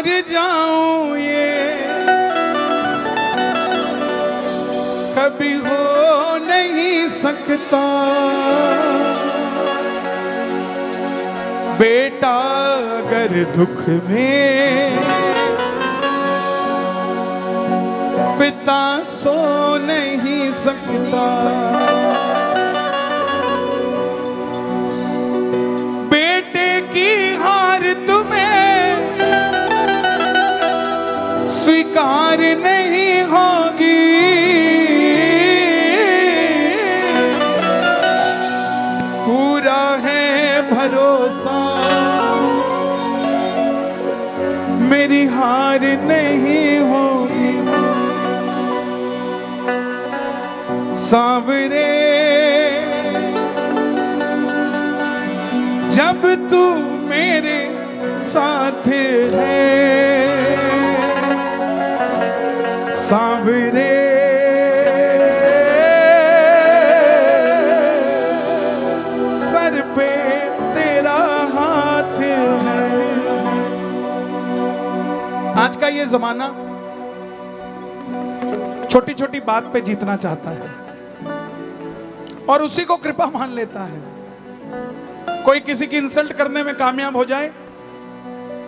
हार जाऊं ये कभी हो नहीं सकता। बेटा अगर दुख में पिता सो नहीं सकता। बेटे की हार तुम्हें स्वीकार नहीं होगी। पूरा है भरोसा मेरी हार नहीं होगी। सांवरे जब तू मेरे साथ है, सांवरे सर पे तेरा हाथ है। आज का ये जमाना छोटी छोटी बात पे जीतना चाहता है और उसी को कृपा मान लेता है। कोई किसी की इंसल्ट करने में कामयाब हो जाए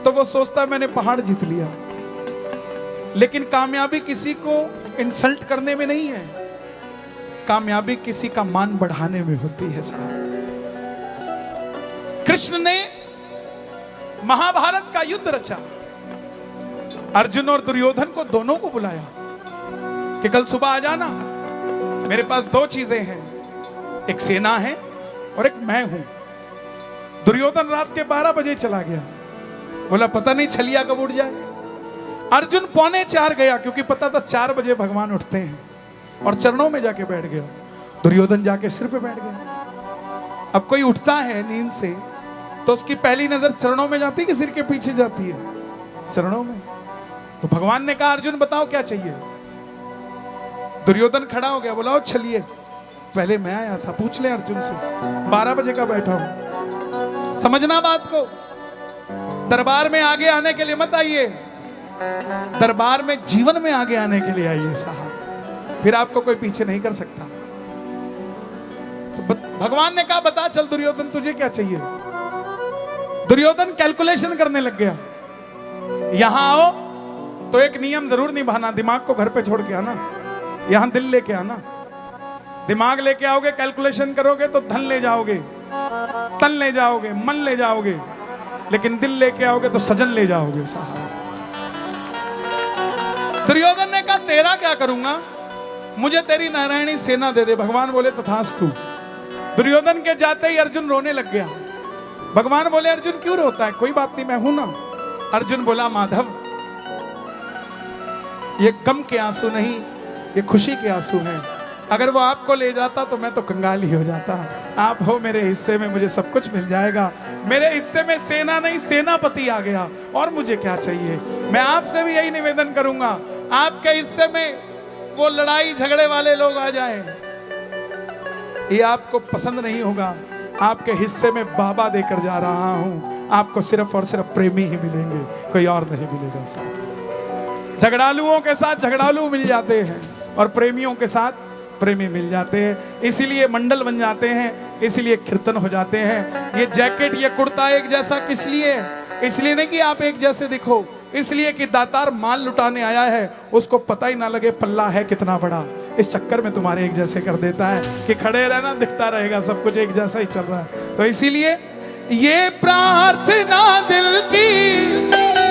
तो वो सोचता है मैंने पहाड़ जीत लिया। लेकिन कामयाबी किसी को इंसल्ट करने में नहीं है, कामयाबी किसी का मान बढ़ाने में होती है साहब। कृष्ण ने महाभारत का युद्ध रचा। अर्जुन और दुर्योधन को दोनों को बुलाया कि कल सुबह आ जाना, मेरे पास दो चीजें हैं, एक सेना है और एक मैं हूं। दुर्योधन रात के 12 बजे चला गया, बोला पता नहीं छलिया कब उठ जाए। अर्जुन 3:45 गया क्योंकि पता था 4 बजे भगवान उठते हैं, और चरणों में जाके बैठ गया। दुर्योधन जाके सिर पे बैठ गया। अब कोई उठता है नींद से तो उसकी पहली नजर चरणों में जाती है कि सिर के पीछे जाती है? चरणों में। तो भगवान ने कहा अर्जुन बताओ क्या चाहिए। दुर्योधन खड़ा हो गया, बोला चलिए पहले मैं आया था, पूछ ले अर्जुन से, 12 बजे का बैठा हूं। समझना बात को, दरबार में आगे आने के लिए मत आइए, दरबार में जीवन में आगे आने के लिए आइए साहब, फिर आपको कोई पीछे नहीं कर सकता। तो भगवान ने कहा बता चल दुर्योधन तुझे क्या चाहिए। दुर्योधन कैलकुलेशन करने लग गया, यहां आओ तो एक नियम जरूर निभाना, दिमाग को घर पे छोड़ के आना, यहां दिल लेके आना। दिमाग लेके आओगे, कैलकुलेशन करोगे तो धन ले जाओगे, तन ले जाओगे, मन ले जाओगे, लेकिन दिल लेके आओगे तो सजन ले जाओगे साहब। दुर्योधन ने कहा तेरा क्या करूंगा, मुझे तेरी नारायणी सेना दे दे। भगवान बोले तथास्तु। दुर्योधन के जाते ही अर्जुन रोने लग गया। भगवान बोले अर्जुन क्यों रोता है, कोई बात नहीं मैं हूं ना। अर्जुन बोला माधव ये गम के आंसू नहीं, ये खुशी के आंसू हैं। अगर वो आपको ले जाता तो मैं तो कंगाल ही हो जाता। आप हो मेरे हिस्से में, मुझे सब कुछ मिल जाएगा। मेरे हिस्से में सेना नहीं सेनापति आ गया, और मुझे क्या चाहिए। मैं आपसे भी यही निवेदन करूंगा, आपके हिस्से में वो लड़ाई झगड़े वाले लोग आ जाएं, ये आपको पसंद नहीं होगा। आपके हिस्से में बाबा देकर जा रहा हूं, आपको सिर्फ और सिर्फ प्रेमी ही मिलेंगे, कोई और नहीं मिलेगा साहब। झगड़ालुओं के साथ झगड़ालू मिल जाते हैं और प्रेमियों के साथ प्रेमी मिल जाते हैं, इसीलिए मंडल बन जाते हैं, इसीलिए कीर्तन हो जाते हैं। ये जैकेट ये कुर्ता एक जैसा किस लिए, इसलिए नहीं कि आप एक जैसे दिखो, इसलिए कि दातार माल लुटाने आया है, उसको पता ही ना लगे पल्ला है कितना बड़ा। इस चक्कर में तुम्हारे एक जैसे कर देता है कि खड़े रहना, दिखता रहेगा सब कुछ एक जैसा ही चल रहा है। तो इसीलिए ये प्रार्थना दिल की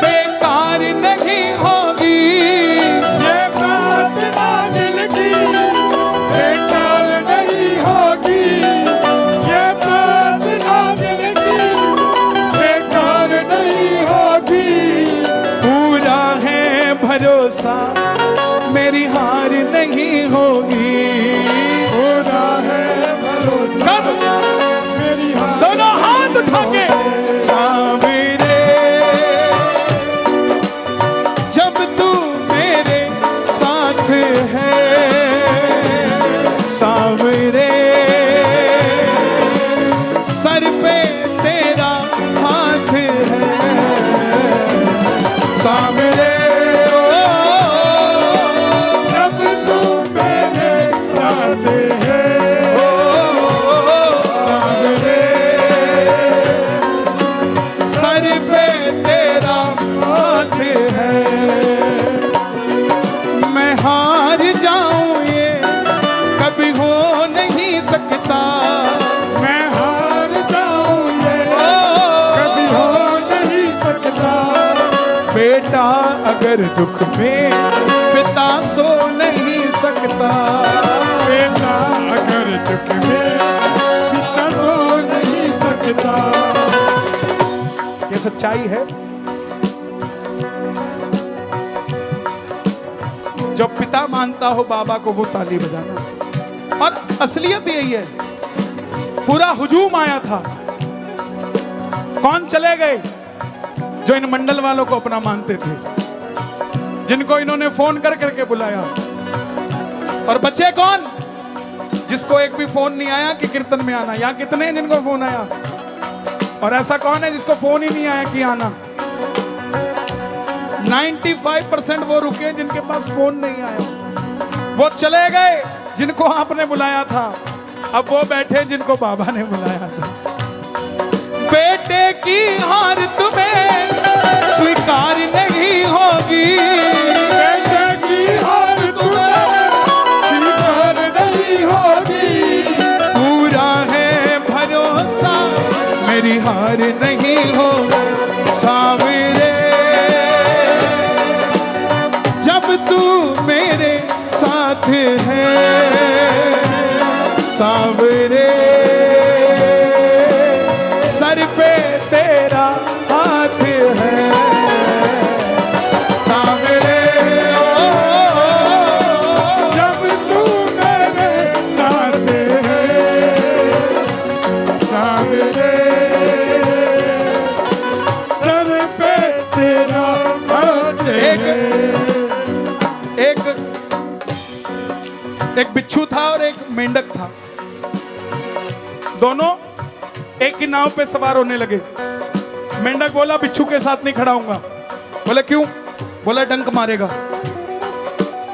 बेकार नहीं होगी, ये प्रार्थना दिल की बेकार नहीं होगी, ये प्रार्थना दिल की बेकार नहीं होगी। पूरा है भरोसा मेरी हार नहीं होगी। पूरा है भरोसा कब? मेरी हार दोनों हाथ उठा के सांवरे पे तेरा हाथ है। मैं हार जाऊं ये कभी हो नहीं सकता, मैं हार जाऊं ये कभी हो नहीं सकता। बेटा अगर दुख में पिता सो नहीं सकता, बेटा अगर दुख में पिता सो नहीं सकता। ये सच्चाई है। जो पिता मानता हो बाबा को वो ताली बजाना। और असलियत यही है। पूरा हुजूम आया था, कौन चले गए? जो इन मंडल वालों को अपना मानते थे, जिनको इन्होंने फोन कर करके बुलाया। और बचे कौन? जिसको एक भी फोन नहीं आया कि कीर्तन में आना। यहाँ कितने हैं जिनको फोन आया? और ऐसा कौन है जिसको फोन ही नहीं आया कि आना? 95% वो रुके जिनके पास फोन नहीं आया। वो चले गए जिनको आपने बुलाया था, अब वो बैठे जिनको बाबा ने बुलाया था। बेटे की हार तुम्हें स्वीकार नहीं होगी, बेटे की हार तुम्हें स्वीकार नहीं होगी। पूरा है भरोसा मेरी हार नहीं होगी। सावरे जब तू मेरे साथ है, सावरे सर पे तेरा हाथ है। सावरे जब तू मेरे साथ है, सावरे सर पे तेरा हाथ है। एक बिच्छू था और एक मेंढक था। दोनों एक ही नाव पे सवार होने लगे। मेंढक बोला बिच्छू के साथ नहीं खड़ा हूंगा। बोले क्यों? बोला डंक मारेगा।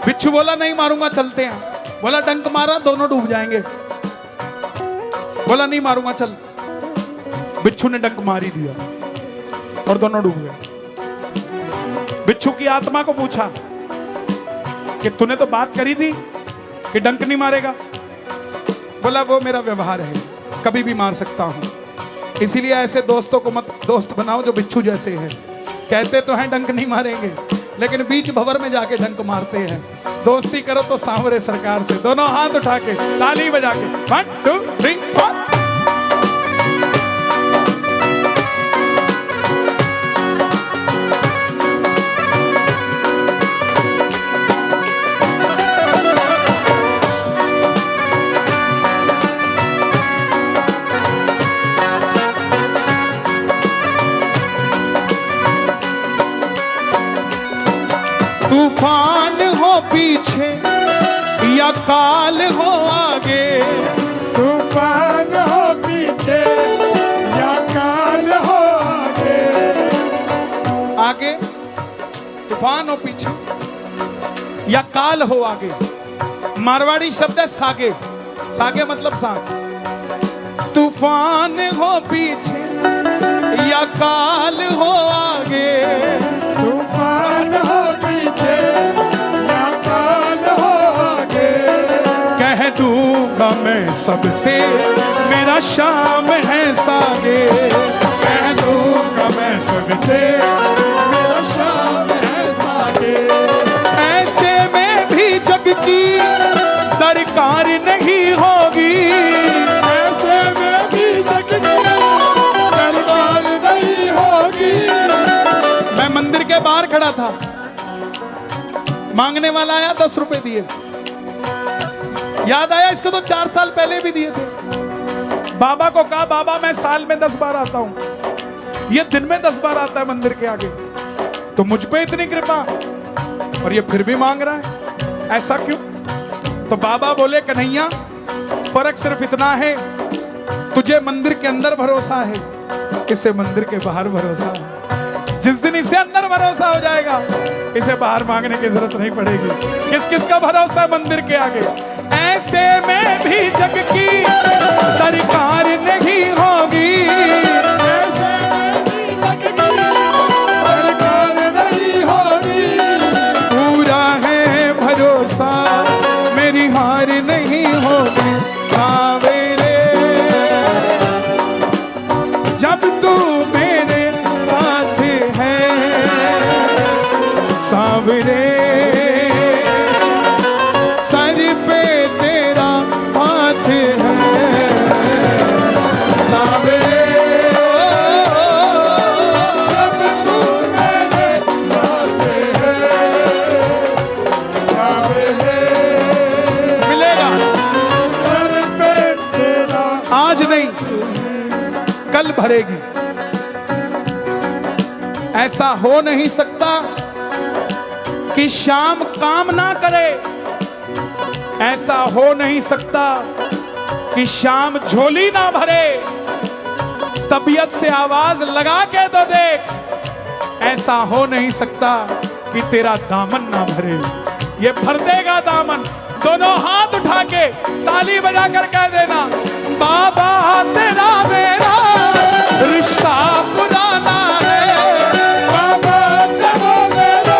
बिच्छू बोला नहीं मारूंगा, चलते हैं। बोला डंक मारा, दोनों डूब जाएंगे। बोला नहीं मारूंगा, चल। बिच्छू ने डंक मार ही दिया और दोनों डूब गए। बिच्छू की आत्मा को पूछा कि तूने तो बात करी थी कि डंक नहीं मारेगा। बोला वो मेरा व्यवहार है, कभी भी मार सकता हूं। इसीलिए ऐसे दोस्तों को मत दोस्त बनाओ जो बिच्छू जैसे हैं। कहते तो हैं डंक नहीं मारेंगे, लेकिन बीच भंवर में जाके डंक मारते हैं। दोस्ती करो तो सांवरे सरकार से। दोनों हाथ उठा के ताली बजा के 1 2 3 4। तूफान हो पीछे या काल हो आगे, तूफान हो पीछे या काल हो आगे। आगे तूफान हो पीछे या काल हो आगे। मारवाड़ी शब्द है सागे। सागे मतलब साग। तूफान हो पीछे या काल हो आगे, तूफान हो पीछे या काल हो आगे। कह दूंगा मैं सबसे मेरा शाम है सागे। कह दूंगा मैं सबसे मेरा शाम है सागे। ऐसे में भी जग की दरकार नहीं होगी, ऐसे में भी जग की दरकार नहीं होगी। मैं मंदिर के बाहर खड़ा था, मांगने वाला आया, 10 रुपए दिए। याद आया इसको तो 4 साल पहले भी दिए थे। बाबा को कहा बाबा मैं साल में 10 बार आता हूं, ये दिन में 10 बार आता है मंदिर के आगे, तो मुझ पे इतनी कृपा, और ये फिर भी मांग रहा है, ऐसा क्यों? तो बाबा बोले कन्हैया फर्क सिर्फ इतना है, तुझे मंदिर के अंदर भरोसा है, इसे मंदिर के बाहर भरोसा है। जिस दिन इसे अंदर भरोसा हो जाएगा, इसे बाहर मांगने की जरूरत नहीं पड़ेगी। किस किस का भरोसा मंदिर के आगे? ऐसे में भी जग की सरकार नहीं होगी, ऐसे में भी जग की सावरे सर पे तेरा हाथ है सावरे जब तू मेरे साथ है सावरे मिलेगा सर पे तेरा आज नहीं कल भरेगी। ऐसा हो नहीं सकता कि शाम काम ना करे, ऐसा हो नहीं सकता कि शाम झोली ना भरे। तबीयत से आवाज लगा के तो देख, ऐसा हो नहीं सकता कि तेरा दामन ना भरे। ये भर देगा दामन। दोनों हाथ उठा के ताली बजा कर कह देना, बाबा तेरा मेरा रिश्ता पुराना है। बाबा तेरा मेरा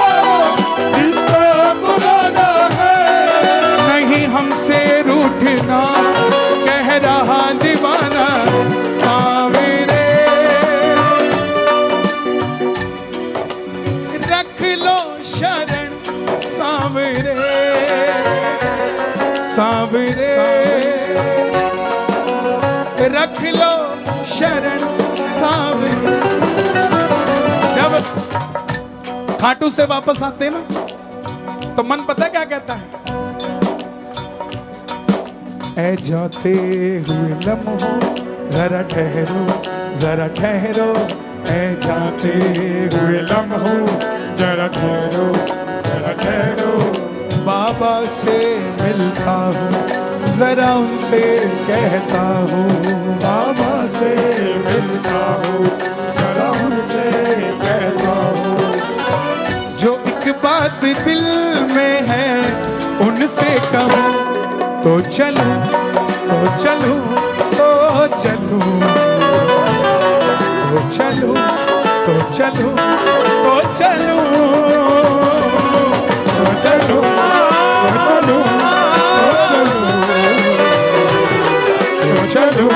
रिश्ता पुराना है। नहीं हमसे रूठना कह रहा दीवाना सावरे। रख लो शरण सावरे सावरे रख लो शरण सावरे। जब खाटू से वापस आते हैं ना तो मन पता है क्या कहता है, ऐ जाते हुए लम्हों जरा ठहरो जरा ठहरो, ऐ जाते हुए लम्हों जरा ठहरो जरा ठहरो। बाबा से मिलता हूँ जरा उनसे कहता हूँ। बाबा से मिलता हूँ जरा उनसे कहता हूँ। जो एक बात दिल में है उनसे कहूँ, तो चलूं तो चलूं तो चलूं तो चलूं तो चलूं तो चलूं तो चलो तो चलो तो चलो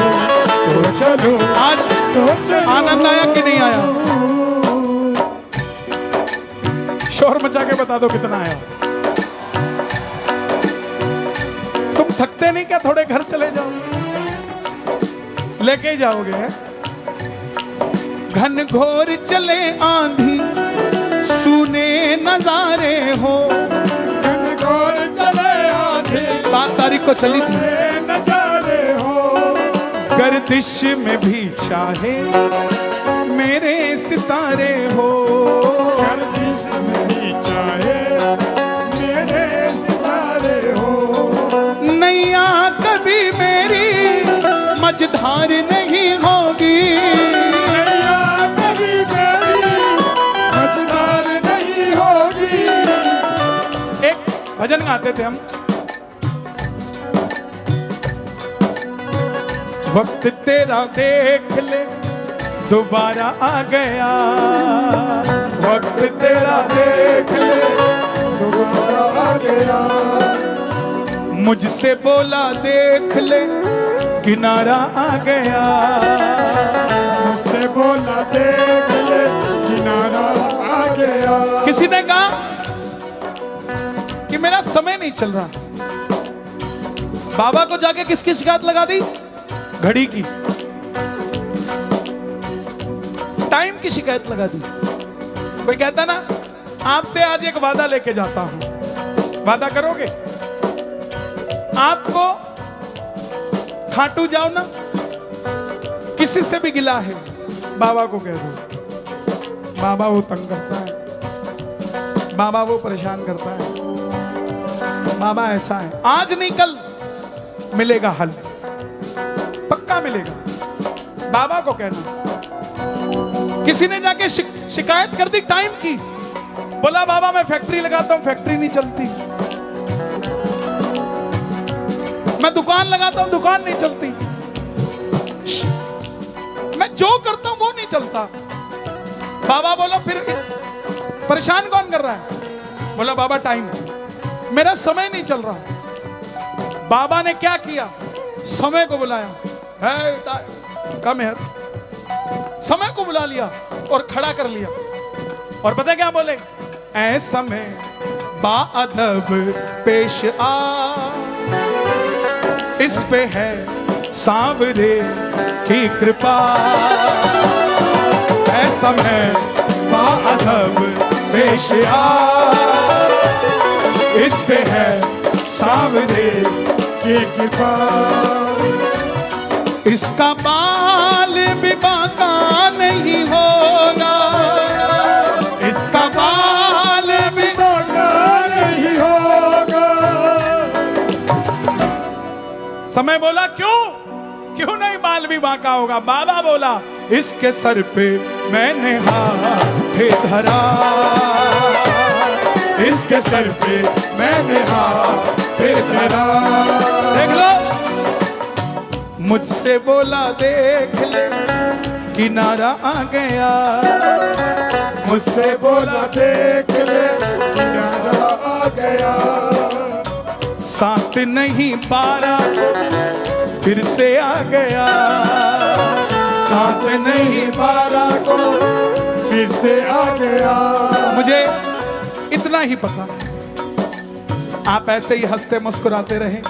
तो चलो आज तो चलो। आनंद आया कि नहीं आया? शोर मचा के बता दो कितना आया। तुम थकते नहीं क्या? थोड़े घर चले जाओ, लेके ही जाओगे। घन घोर चले आंधी सुने नजारे हो। घनघोर चले आंधी 7 तारीख को चली थी। सुने नजारे हो। गर्दिश में भी चाहे मेरे सितारे हो। गर्दिश में भी चाहे मेरे सितारे हो। नैया कभी मेरी मझधार नहीं होगी। नैया कभी मेरी मझधार नहीं होगी। एक भजन गाते थे हम, वक्त तेरा देख ले दोबारा आ गया। वक्त तेरा देख ले दोबारा आ गया। मुझसे बोला देख ले किनारा आ गया। मुझसे बोला देख ले किनारा आ गया। किसी ने कहा कि मेरा समय नहीं चल रहा। बाबा को जाके किसकी शिकायत लगा दी? घड़ी की, टाइम की शिकायत लगा दी। कोई कहता ना, आपसे आज एक वादा लेके जाता हूं, वादा करोगे? आपको खाटू जाओ ना, किसी से भी गिला है बाबा को कह दो। बाबा वो तंग करता है, बाबा वो परेशान करता है, बाबा ऐसा है। आज नहीं कल मिलेगा हल, पक्का मिलेगा। बाबा को कहना। किसी ने जाके शिकायत कर दी टाइम की, बोला बाबा मैं फैक्ट्री लगाता हूं, फैक्ट्री नहीं चलती। मैं दुकान लगाता हूं, दुकान नहीं चलती। मैं जो करता हूं वो नहीं चलता। बाबा बोला फिर परेशान कौन कर रहा है? बोला बाबा टाइम, मेरा समय नहीं चल रहा। बाबा ने क्या किया? समय को बुलाया, कम है, समय को बुला लिया और खड़ा कर लिया। और पता क्या बोले? ऐसा में बाअदब पेश आ, इस पे है सांवरे की कृपा। ऐसा में बाअदब पेश आ, इस पे है सांवरे की कृपा। इसका बाल भी बांका नहीं होगा, इसका बाल भी बांका नहीं होगा। समय बोला क्यों क्यों नहीं बाल भी बांका होगा? बाबा बोला इसके सर पे मैंने हाथ धरा, इसके सर पे मैंने हाथ धरा। देख लो, मुझसे बोला देख ले किनारा आ गया, मुझसे बोला देख ले किनारा आ गया। 7 नहीं 12 फिर से आ गया, 7 नहीं 12 को फिर से आ गया। मुझे इतना ही पता, आप ऐसे ही हंसते मुस्कुराते रहे।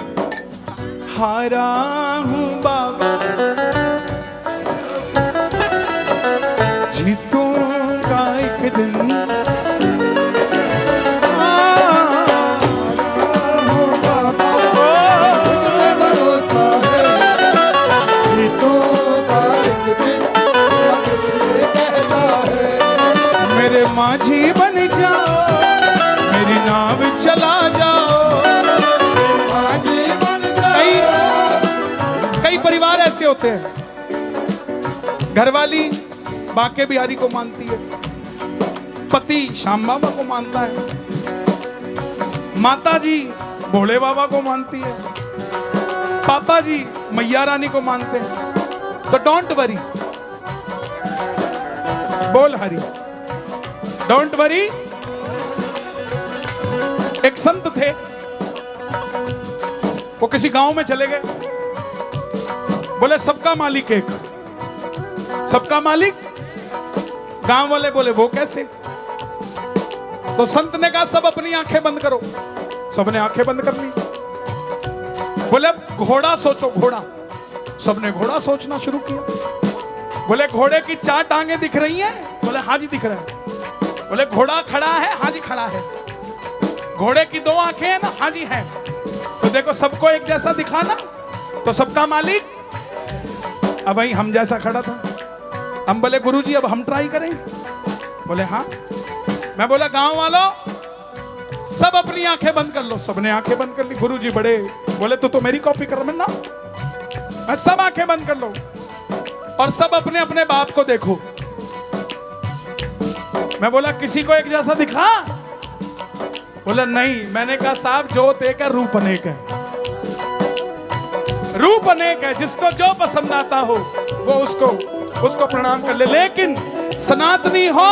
हारा हूँ बाबा जीतूंगा एक दिन, मेरे माझी बन जाओ, मेरी नाव चला जाओ। माझी बन जाओ। कई परिवार ऐसे होते हैं, घरवाली बांके बिहारी को मानती है, पति श्याम बाबा को मानता है, माता जी भोले बाबा को मानती है, पापा जी मैया रानी को मानते हैं। तो डोंट वरी, बोल हरी, डोंट वरी। एक संत थे, वो किसी गांव में चले गए, बोले सबका मालिक एक, सबका मालिक। गांव वाले बोले वो कैसे? तो संत ने कहा सब अपनी आंखें बंद करो। सबने आंखें बंद कर ली। बोले अब घोड़ा सोचो, घोड़ा। सबने घोड़ा सोचना शुरू किया। बोले घोड़े की 4 टांगे दिख रही हैं? बोले हाँ जी दिख रहा है। बोले घोड़ा खड़ा है? हाँ जी खड़ा है। घोड़े की 2 आंखें हैं ना? हाँ जी है। तो देखो सबको एक जैसा दिखाना, तो सबका मालिक अब वही हम जैसा खड़ा था। हम बोले गुरुजी अब हम ट्राई करें? बोले हाँ। मैं बोला गांव वालों सब अपनी आंखें बंद कर लो। सबने आंखें बंद कर ली। गुरुजी बड़े बोले तो मेरी कॉपी कर ना। मैं सब आंखें बंद कर लो और सब अपने अपने बाप को देखो। मैं बोला किसी को एक जैसा दिखा? बोला नहीं। मैंने कहा साहब जोत एक है, रूप अनेक है। रूप अनेक है, जिसको जो पसंद आता हो वो उसको प्रणाम कर ले। लेकिन सनातनी हो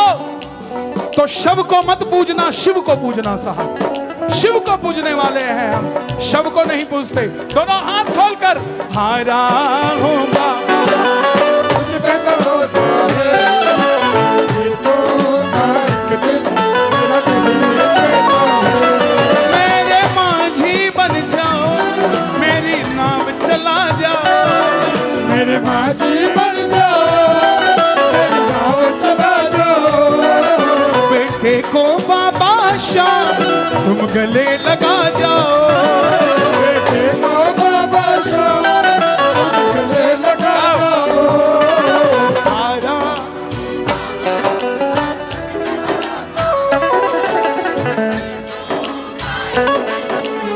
तो शव को मत पूजना, शिव को पूजना साहब। शिव को पूजने वाले हैं हम, शव को नहीं पूजते। दोनों हाथ खोलकर हारा हूं बाबा मुझ पे भरोसा है, ये तो एक दिल मेरा दिल ये कहता है। मेरे माझी बन जाओ, मेरी नाव चला जाओ। मेरे माझी बन जाओ, मेरी नाव चला जाओ। बेटे को बाबा शाम तुम गले लगा जाओ। बेटे को बाबा शाम तुम गले लगा जाओ। हारा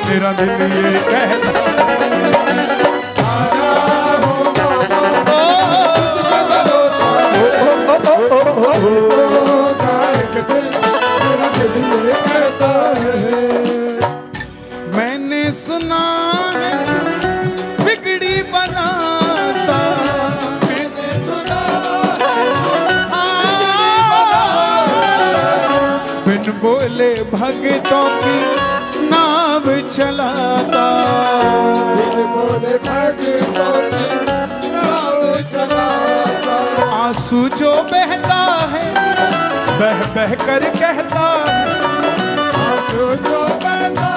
मेरा दिल ये कहता मैंने सुना है बिगड़ी बनाता। मैंने सुना बिन बोले भगतों की नाव चलाता। बिन बोले भगतों की नाव चलाता। आंसू जो बहता है बह बह कर कहता है जो जो कहता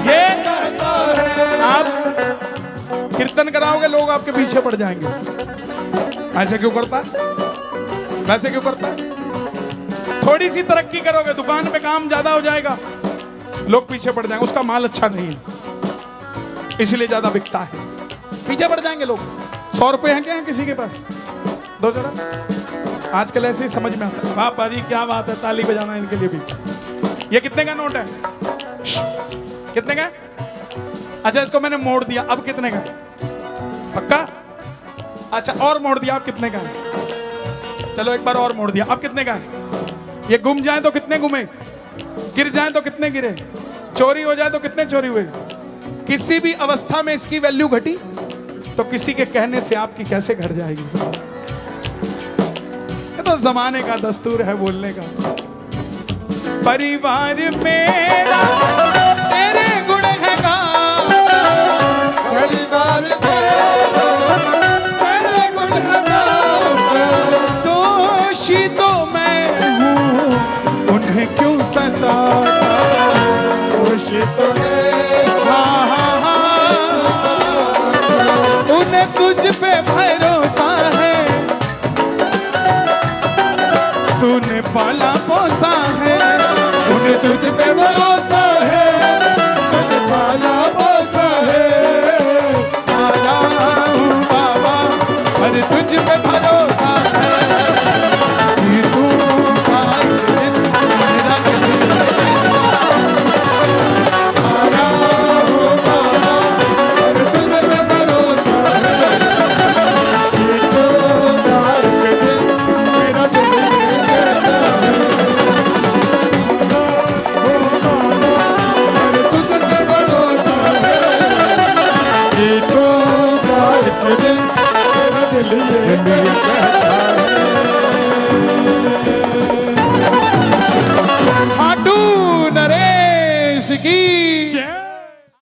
ये कहता है। आप कीर्तन कराओगे, लोग आपके पीछे पड़ जाएंगे। ऐसे क्यों करता है? वैसे क्यों करता है? थोड़ी सी तरक्की करोगे, दुकान पे काम ज्यादा हो जाएगा, लोग पीछे पड़ जाएंगे। उसका माल अच्छा नहीं है, इसलिए ज्यादा बिकता है, पीछे पड़ जाएंगे लोग। 100 रुपए हैं क्या है किसी के पास? दो जरा। आजकल ऐसे ही समझ में आता है। वाह पाजी क्या बात है, ताली बजाना इनके लिए भी। ये कितने का नोट है? कितने का? अच्छा इसको मैंने मोड़ दिया, अब कितने का? पक्का? अच्छा और मोड़ दिया, अब कितने का है? चलो एक बार और मोड़ दिया, अब कितने का है? ये गुम जाए तो कितने घूमे, गिर जाए तो कितने गिरे, चोरी हो जाए तो कितने चोरी हुए। किसी भी अवस्था में इसकी वैल्यू घटी तो किसी के कहने से आपकी कैसे घट जाएगी। ये तो जमाने का दस्तूर है बोलने का। परिवार मेरा तेरे गुण है गाना, परिवार मेरा तेरे गुण है गाना। दोषी तो मैं हूँ, उन्हें क्यों सताता। दोषी तो हाँ हाँ हाँ, उन्हें तुझ पे भरोसा है, तूने पाला पोसा है। उन्हें तुझ पे भरोसा है, तुझे पाला पोसा है। आया हूँ बाबा, पर तुझ पे भरोसा है कि तू आए दिन मेरा कहीं आया हूँ बाबा, और तुझ पे भरोसा है कि तू आए दिन मेरा दिल कहता है। और तुझ पे भरोसा है कि तू आए दिन मेरा दिल ये कहता है।